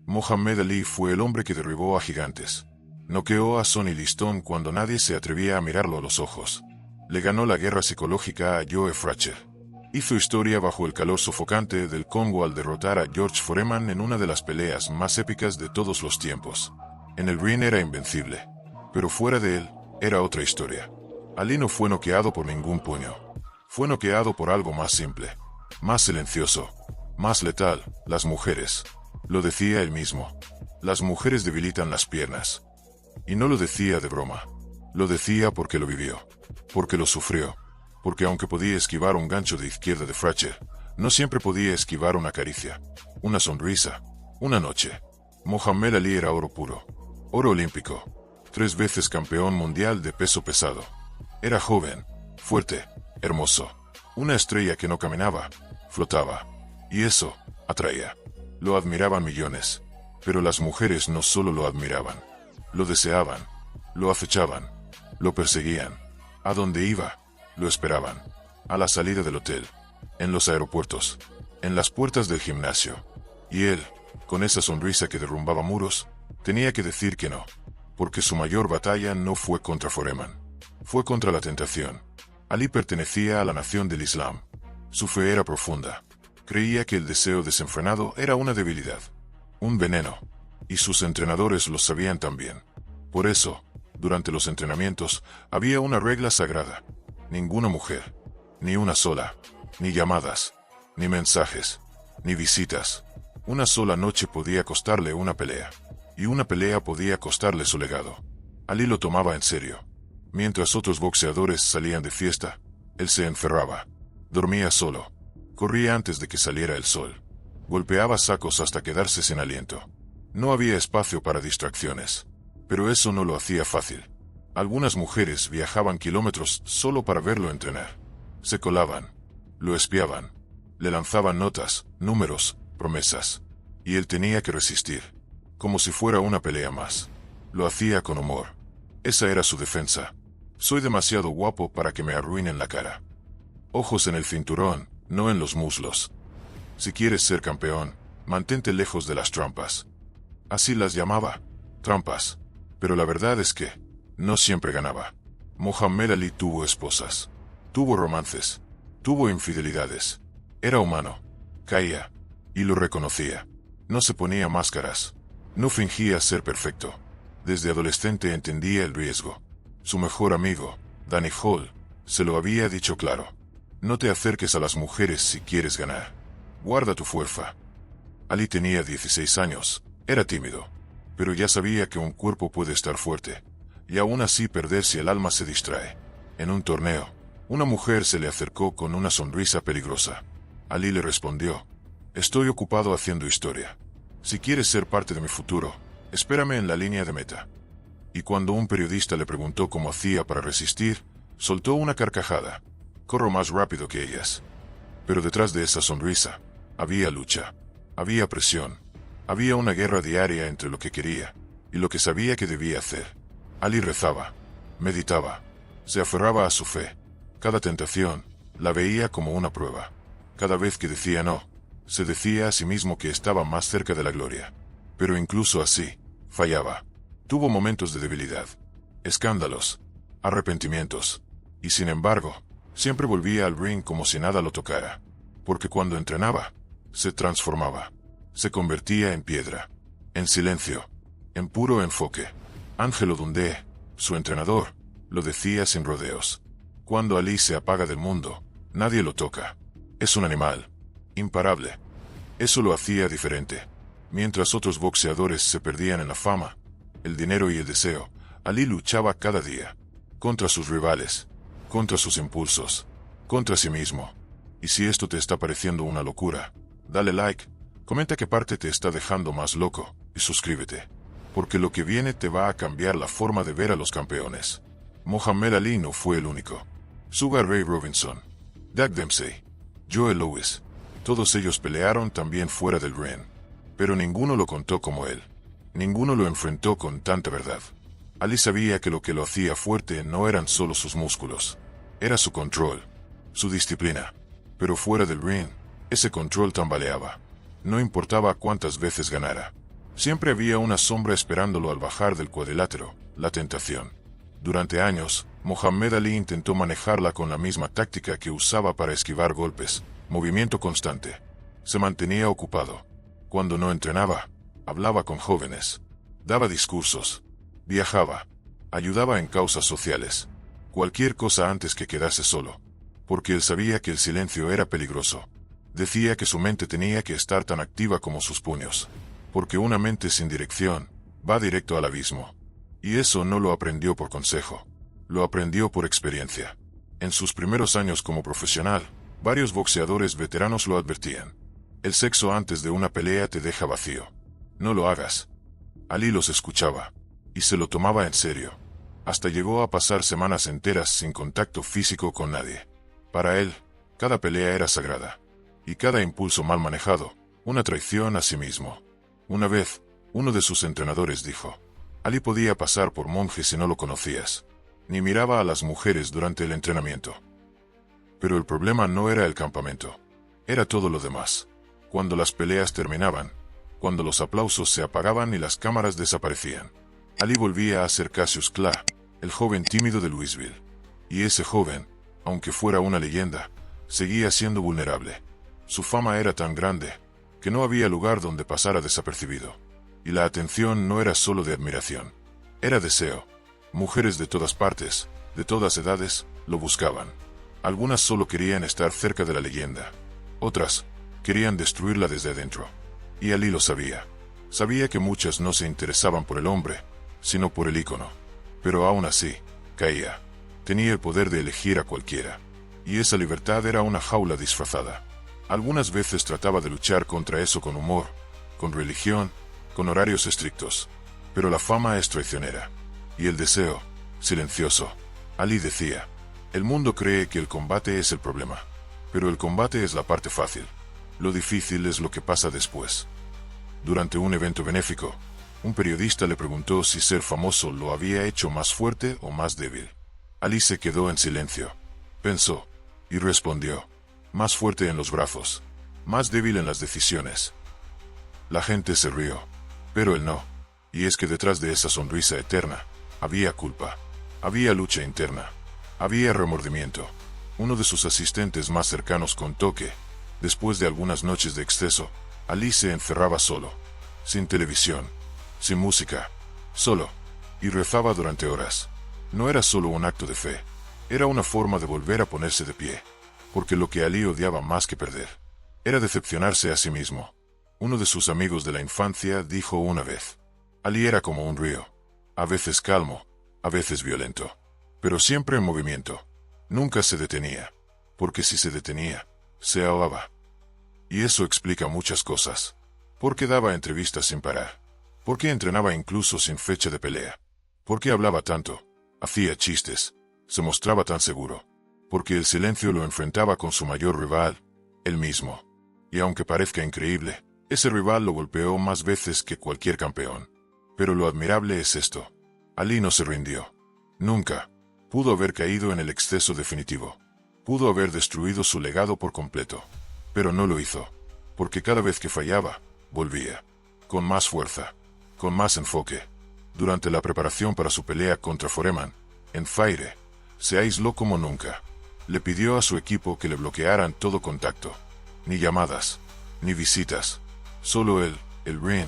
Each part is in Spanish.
Muhammad Ali fue el hombre que derribó a gigantes. Noqueó a Sonny Liston cuando nadie se atrevía a mirarlo a los ojos. Le ganó la guerra psicológica a Joe Frazier. Hizo historia bajo el calor sofocante del Congo al derrotar a George Foreman en una de las peleas más épicas de todos los tiempos. En el ring era invencible, pero fuera de él, era otra historia. Ali no fue noqueado por ningún puño. Fue noqueado por algo más simple, más silencioso, más letal: las mujeres. Lo decía él mismo. Las mujeres debilitan las piernas. Y no lo decía de broma. Lo decía porque lo vivió, porque lo sufrió, porque aunque podía esquivar un gancho de izquierda de Frazier, no siempre podía esquivar una caricia, una sonrisa, una noche. Muhammad Ali era oro puro, oro olímpico, 3 veces campeón mundial de peso pesado. Era joven, fuerte, hermoso, una estrella que no caminaba, flotaba. Y eso atraía. Lo admiraban millones, pero las mujeres no solo lo admiraban, lo deseaban, lo acechaban, lo perseguían. A donde iba, lo esperaban. A la salida del hotel, en los aeropuertos, en las puertas del gimnasio. Y él, con esa sonrisa que derrumbaba muros, tenía que decir que no, porque su mayor batalla no fue contra Foreman. Fue contra la tentación. Ali pertenecía a la nación del Islam. Su fe era profunda. Creía que el deseo desenfrenado era una debilidad, un veneno, y sus entrenadores lo sabían también. Por eso, durante los entrenamientos, había una regla sagrada: ninguna mujer, ni una sola, ni llamadas, ni mensajes, ni visitas. Una sola noche podía costarle una pelea, y una pelea podía costarle su legado. Ali lo tomaba en serio. Mientras otros boxeadores salían de fiesta, él se encerraba, dormía solo, corría antes de que saliera el sol, golpeaba sacos hasta quedarse sin aliento. No había espacio para distracciones, pero eso no lo hacía fácil. Algunas mujeres viajaban kilómetros solo para verlo entrenar. Se colaban, lo espiaban, le lanzaban notas, números, promesas. Y él tenía que resistir, como si fuera una pelea más. Lo hacía con humor. Esa era su defensa. Soy demasiado guapo para que me arruinen la cara. Ojos en el cinturón, no en los muslos. Si quieres ser campeón, mantente lejos de las trampas. Así las llamaba, trampas. Pero la verdad es que no siempre ganaba. Muhammad Ali tuvo esposas, tuvo romances, tuvo infidelidades. Era humano, caía, y lo reconocía. No se ponía máscaras, no fingía ser perfecto. Desde adolescente entendía el riesgo. Su mejor amigo, Danny Hall, se lo había dicho claro: no te acerques a las mujeres si quieres ganar. Guarda tu fuerza. Ali tenía 16 años, era tímido, pero ya sabía que un cuerpo puede estar fuerte, y aún así perder si el alma se distrae. En un torneo, una mujer se le acercó con una sonrisa peligrosa. Ali le respondió: estoy ocupado haciendo historia. Si quieres ser parte de mi futuro, espérame en la línea de meta. Y cuando un periodista le preguntó cómo hacía para resistir, soltó una carcajada: corro más rápido que ellas. Pero detrás de esa sonrisa, había lucha, había presión, había una guerra diaria entre lo que quería y lo que sabía que debía hacer. Ali rezaba, meditaba, se aferraba a su fe. Cada tentación la veía como una prueba. Cada vez que decía no, se decía a sí mismo que estaba más cerca de la gloria. Pero incluso así, fallaba. Tuvo momentos de debilidad, escándalos, arrepentimientos, y sin embargo, siempre volvía al ring como si nada lo tocara. Porque cuando entrenaba, se transformaba, se convertía en piedra, en silencio, en puro enfoque. Angelo Dundee, su entrenador, lo decía sin rodeos: cuando Ali se apaga del mundo, nadie lo toca. Es un animal, imparable. Eso lo hacía diferente. Mientras otros boxeadores se perdían en la fama, el dinero y el deseo, Ali luchaba cada día, contra sus rivales, contra sus impulsos, contra sí mismo. Y si esto te está pareciendo una locura, dale like, comenta qué parte te está dejando más loco, y suscríbete, porque lo que viene te va a cambiar la forma de ver a los campeones. Muhammad Ali no fue el único. Sugar Ray Robinson, Doug Dempsey, Joe Louis, todos ellos pelearon también fuera del ring, pero ninguno lo contó como él. Ninguno lo enfrentó con tanta verdad. Ali sabía que lo hacía fuerte no eran solo sus músculos, era su control, su disciplina. Pero fuera del ring, ese control tambaleaba. No importaba cuántas veces ganara, Siempre había una sombra esperándolo al bajar del cuadrilátero, la tentación. Durante años, Mohamed Ali intentó manejarla con la misma táctica que usaba para esquivar golpes, movimiento constante. Se mantenía ocupado. Cuando no entrenaba, hablaba con jóvenes, daba discursos, viajaba, ayudaba en causas sociales, cualquier cosa antes que quedarse solo, porque él sabía que el silencio era peligroso. Decía que su mente tenía que estar tan activa como sus puños, porque una mente sin dirección va directo al abismo. Y eso no lo aprendió por consejo, lo aprendió por experiencia. En sus primeros años como profesional, varios boxeadores veteranos lo advertían. El sexo antes de una pelea te deja vacío. No lo hagas. Ali los escuchaba, y se lo tomaba en serio. Hasta llegó a pasar semanas enteras sin contacto físico con nadie. Para él, cada pelea era sagrada, y cada impulso mal manejado, una traición a sí mismo. Una vez, uno de sus entrenadores dijo: Ali podía pasar por monje si no lo conocías, ni miraba a las mujeres durante el entrenamiento. Pero el problema no era el campamento, era todo lo demás. Cuando las peleas terminaban, cuando los aplausos se apagaban y las cámaras desaparecían, Ali volvía a ser Cassius Clay, el joven tímido de Louisville. Y ese joven, aunque fuera una leyenda, seguía siendo vulnerable. Su fama era tan grande, que no había lugar donde pasara desapercibido. Y la atención no era solo de admiración, era deseo. Mujeres de todas partes, de todas edades, lo buscaban. Algunas solo querían estar cerca de la leyenda. Otras, querían destruirla desde adentro. Y Ali lo sabía. Sabía que muchas no se interesaban por el hombre, sino por el ícono. Pero aún así, caía. Tenía el poder de elegir a cualquiera. Y esa libertad era una jaula disfrazada. Algunas veces trataba de luchar contra eso con humor, con religión, con horarios estrictos. Pero la fama es traicionera. Y el deseo, silencioso. Ali decía: el mundo cree que el combate es el problema. Pero el combate es la parte fácil. Lo difícil es lo que pasa después. Durante un evento benéfico, un periodista le preguntó si ser famoso lo había hecho más fuerte o más débil. Ali se quedó en silencio. Pensó, y respondió: más fuerte en los brazos, más débil en las decisiones. La gente se rió, pero él no. Y es que detrás de esa sonrisa eterna, había culpa, había lucha interna, había remordimiento. Uno de sus asistentes más cercanos contó que, después de algunas noches de exceso, Ali se encerraba solo, sin televisión, sin música, solo, y rezaba durante horas. No era solo un acto de fe, era una forma de volver a ponerse de pie, porque lo que Ali odiaba más que perder, era decepcionarse a sí mismo. Uno de sus amigos de la infancia dijo una vez: Ali era como un río, a veces calmo, a veces violento, pero siempre en movimiento. Nunca se detenía, porque si se detenía, se ahogaba. Y eso explica muchas cosas. ¿Por qué daba entrevistas sin parar? ¿Por qué entrenaba incluso sin fecha de pelea? ¿Por qué hablaba tanto? Hacía chistes. Se mostraba tan seguro. Porque el silencio lo enfrentaba con su mayor rival, él mismo. Y aunque parezca increíble, ese rival lo golpeó más veces que cualquier campeón. Pero lo admirable es esto: Ali no se rindió. Nunca. Pudo haber caído en el exceso definitivo. Pudo haber destruido su legado por completo. Pero no lo hizo. Porque cada vez que fallaba, volvía. Con más fuerza. Con más enfoque. Durante la preparación para su pelea contra Foreman, en Fire, se aisló como nunca. Le pidió a su equipo que le bloquearan todo contacto. Ni llamadas, ni visitas. Solo él, el ring,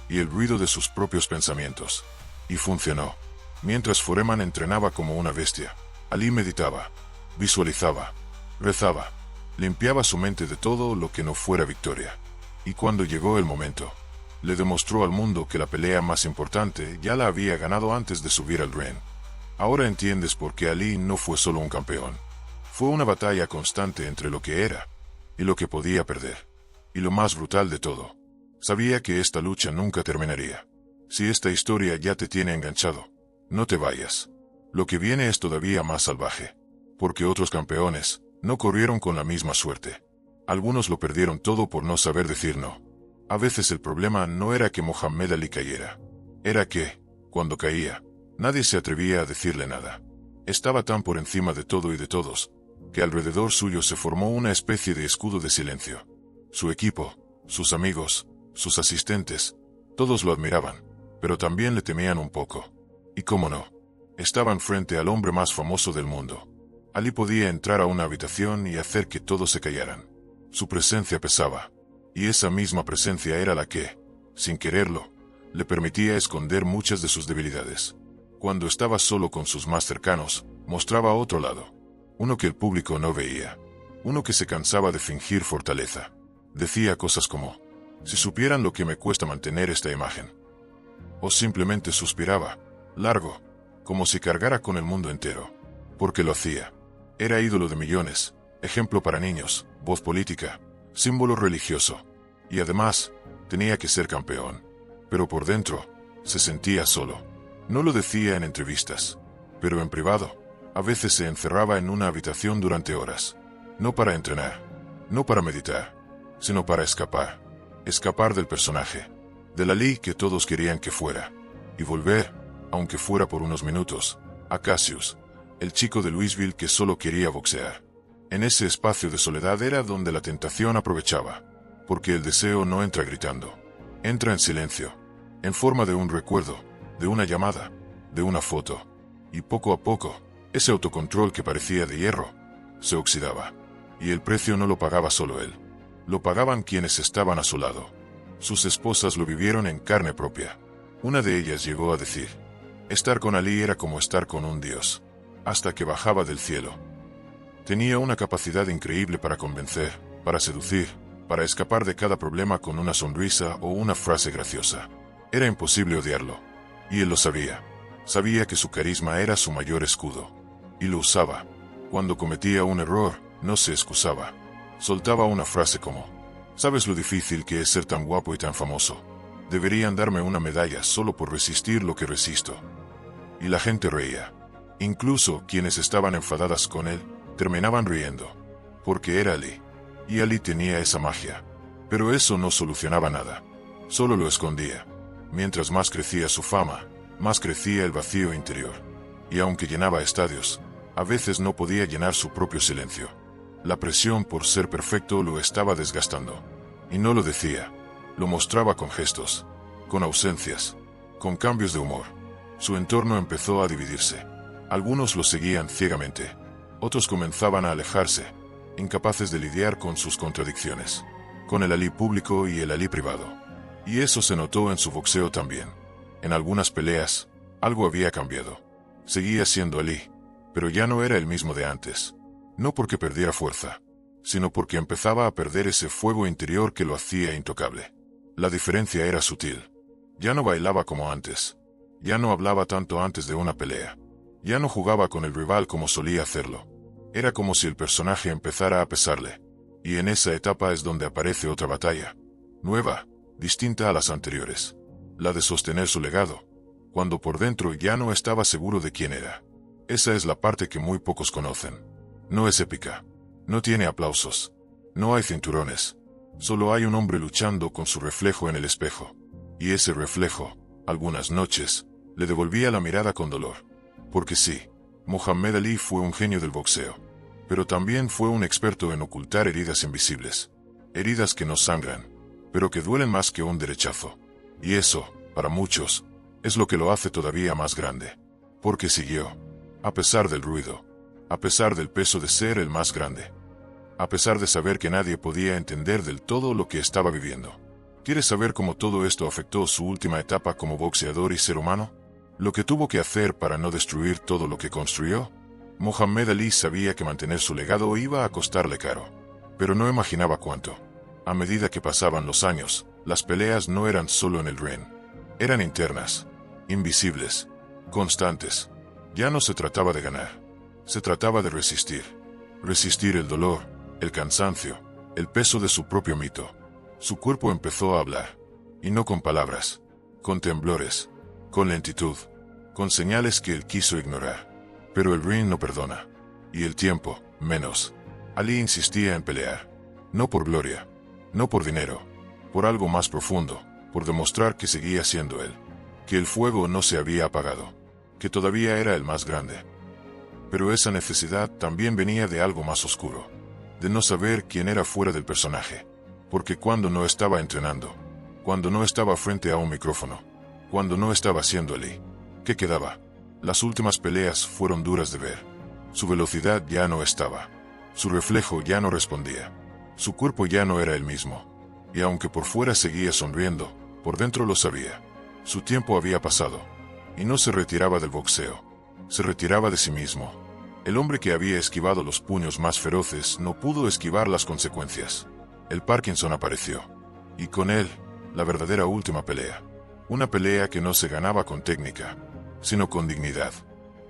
y el ruido de sus propios pensamientos. Y funcionó. Mientras Foreman entrenaba como una bestia, Ali meditaba, visualizaba, rezaba, limpiaba su mente de todo lo que no fuera victoria. Y cuando llegó el momento, le demostró al mundo que la pelea más importante ya la había ganado antes de subir al ring. Ahora entiendes por qué Ali no fue solo un campeón. Fue una batalla constante entre lo que era y lo que podía perder. Y lo más brutal de todo, sabía que esta lucha nunca terminaría. Si esta historia ya te tiene enganchado, no te vayas. Lo que viene es todavía más salvaje. Porque otros campeones no corrieron con la misma suerte. Algunos lo perdieron todo por no saber decir no. A veces el problema no era que Mohamed Ali cayera. Era que, cuando caía, nadie se atrevía a decirle nada. Estaba tan por encima de todo y de todos, que alrededor suyo se formó una especie de escudo de silencio. Su equipo, sus amigos, sus asistentes, Todos lo admiraban, pero también le temían un poco. Y cómo no, estaban frente al hombre más famoso del mundo. Ali podía entrar a una habitación y hacer que todos se callaran. Su presencia pesaba, y esa misma presencia era la que, sin quererlo, le permitía esconder muchas de sus debilidades. Cuando estaba solo con sus más cercanos, mostraba otro lado, uno que el público no veía, uno que se cansaba de fingir fortaleza. Decía cosas como, si supieran lo que me cuesta mantener esta imagen. O simplemente suspiraba, largo, como si cargara con el mundo entero. Porque lo hacía. Era ídolo de millones, ejemplo para niños, voz política, símbolo religioso. Y además, tenía que ser campeón. Pero por dentro, se sentía solo. No lo decía en entrevistas, pero en privado, a veces se encerraba en una habitación durante horas. No para entrenar, no para meditar, sino para escapar. Escapar del personaje, del Ali que todos querían que fuera, y volver, aunque fuera por unos minutos, a Cassius, el chico de Louisville que solo quería boxear. En ese espacio de soledad era donde la tentación aprovechaba, porque el deseo no entra gritando, entra en silencio, en forma de un recuerdo, de una llamada, de una foto, y poco a poco, ese autocontrol que parecía de hierro, se oxidaba, y el precio no lo pagaba solo él, lo pagaban quienes estaban a su lado. Sus esposas lo vivieron en carne propia. Una de ellas llegó a decir, estar con Ali era como estar con un dios, hasta que bajaba del cielo. Tenía una capacidad increíble para convencer, para seducir, para escapar de cada problema con una sonrisa o una frase graciosa. Era imposible odiarlo. Y él lo sabía. Sabía que su carisma era su mayor escudo. Y lo usaba. Cuando cometía un error, no se excusaba. Soltaba una frase como, ¿sabes lo difícil que es ser tan guapo y tan famoso? Deberían darme una medalla solo por resistir lo que resisto. Y la gente reía. Incluso quienes estaban enfadadas con él, terminaban riendo. Porque era Ali. Y Ali tenía esa magia. Pero eso no solucionaba nada. Solo lo escondía. Mientras más crecía su fama, más crecía el vacío interior. Y aunque llenaba estadios, a veces no podía llenar su propio silencio. La presión por ser perfecto lo estaba desgastando. Y no lo decía. Lo mostraba con gestos, con ausencias, con cambios de humor. Su entorno empezó a dividirse. Algunos lo seguían ciegamente. Otros comenzaban a alejarse, incapaces de lidiar con sus contradicciones, con el Ali público y el Ali privado. Y eso se notó en su boxeo también. En algunas peleas, algo había cambiado. Seguía siendo Ali, pero ya no era el mismo de antes. No porque perdiera fuerza, sino porque empezaba a perder ese fuego interior que lo hacía intocable. La diferencia era sutil. Ya no bailaba como antes. Ya no hablaba tanto antes de una pelea. Ya no jugaba con el rival como solía hacerlo. Era como si el personaje empezara a pesarle. Y en esa etapa es donde aparece otra batalla. Nueva, distinta a las anteriores. La de sostener su legado, cuando por dentro ya no estaba seguro de quién era. Esa es la parte que muy pocos conocen. No es épica. No tiene aplausos. No hay cinturones. Solo hay un hombre luchando con su reflejo en el espejo. Y ese reflejo, algunas noches, le devolvía la mirada con dolor. Porque sí, Muhammad Ali fue un genio del boxeo. Pero también fue un experto en ocultar heridas invisibles. Heridas que no sangran, pero que duelen más que un derechazo. Y eso, para muchos, es lo que lo hace todavía más grande. Porque siguió, a pesar del ruido, a pesar del peso de ser el más grande, a pesar de saber que nadie podía entender del todo lo que estaba viviendo. ¿Quieres saber cómo todo esto afectó su última etapa como boxeador y ser humano? Lo que tuvo que hacer para no destruir todo lo que construyó. Muhammad Ali sabía que mantener su legado iba a costarle caro, pero no imaginaba cuánto. A medida que pasaban los años, las peleas no eran solo en el ring. Eran internas, invisibles, constantes. Ya no se trataba de ganar. Se trataba de resistir. Resistir el dolor, el cansancio, el peso de su propio mito. Su cuerpo empezó a hablar. Y no con palabras, con temblores, con lentitud, con señales que él quiso ignorar. Pero el ring no perdona. Y el tiempo, menos. Ali insistía en pelear. No por gloria. No por dinero. Por algo más profundo. Por demostrar que seguía siendo él. Que el fuego no se había apagado. Que todavía era el más grande. Pero esa necesidad también venía de algo más oscuro. De no saber quién era fuera del personaje. Porque cuando no estaba entrenando, Cuando no estaba frente a un micrófono. Cuando no estaba haciendo Ali. ¿Qué quedaba? Las últimas peleas fueron duras de ver. Su velocidad ya no estaba. Su reflejo ya no respondía. Su cuerpo ya no era el mismo. Y aunque por fuera seguía sonriendo, por dentro lo sabía. Su tiempo había pasado. Y no se retiraba del boxeo. Se retiraba de sí mismo. El hombre que había esquivado los puños más feroces no pudo esquivar las consecuencias. El Parkinson apareció. Y con él, la verdadera última pelea. Una pelea que no se ganaba con técnica, sino con dignidad.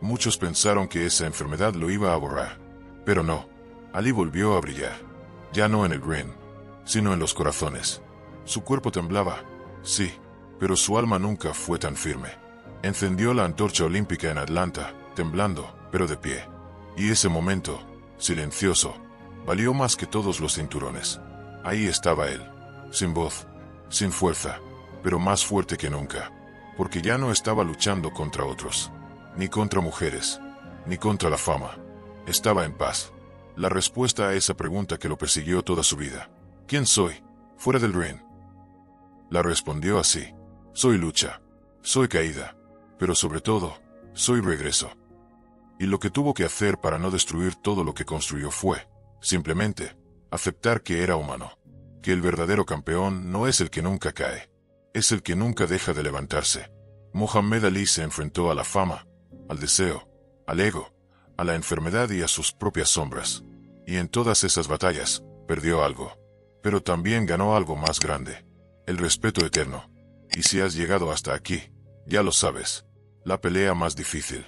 Muchos pensaron que esa enfermedad lo iba a borrar. Pero no. Ali volvió a brillar. Ya no en el ring, sino en los corazones. Su cuerpo temblaba, sí, pero su alma nunca fue tan firme. Encendió la antorcha olímpica en Atlanta, temblando, pero de pie. Y ese momento, silencioso, valió más que todos los cinturones. Ahí estaba él, sin voz, sin fuerza, pero más fuerte que nunca, porque ya no estaba luchando contra otros, ni contra mujeres, ni contra la fama. Estaba en paz. La respuesta a esa pregunta que lo persiguió toda su vida. ¿Quién soy? Fuera del ring. La respondió así. Soy lucha. Soy caída. Pero sobre todo, soy regreso. Y lo que tuvo que hacer para no destruir todo lo que construyó fue, simplemente, aceptar que era humano. Que el verdadero campeón no es el que nunca cae. Es el que nunca deja de levantarse. Muhammad Ali se enfrentó a la fama, al deseo, al ego, a la enfermedad y a sus propias sombras. Y en todas esas batallas, perdió algo. Pero también ganó algo más grande. El respeto eterno. Y si has llegado hasta aquí, ya lo sabes. La pelea más difícil.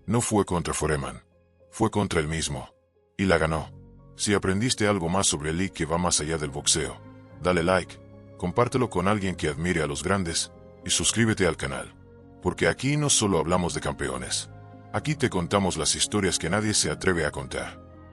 No fue contra Foreman. Fue contra él mismo. Y la ganó. Si aprendiste algo más sobre Ali que va más allá del boxeo, dale like, compártelo con alguien que admire a los grandes, y suscríbete al canal. Porque aquí no solo hablamos de campeones. Aquí te contamos las historias que nadie se atreve a contar.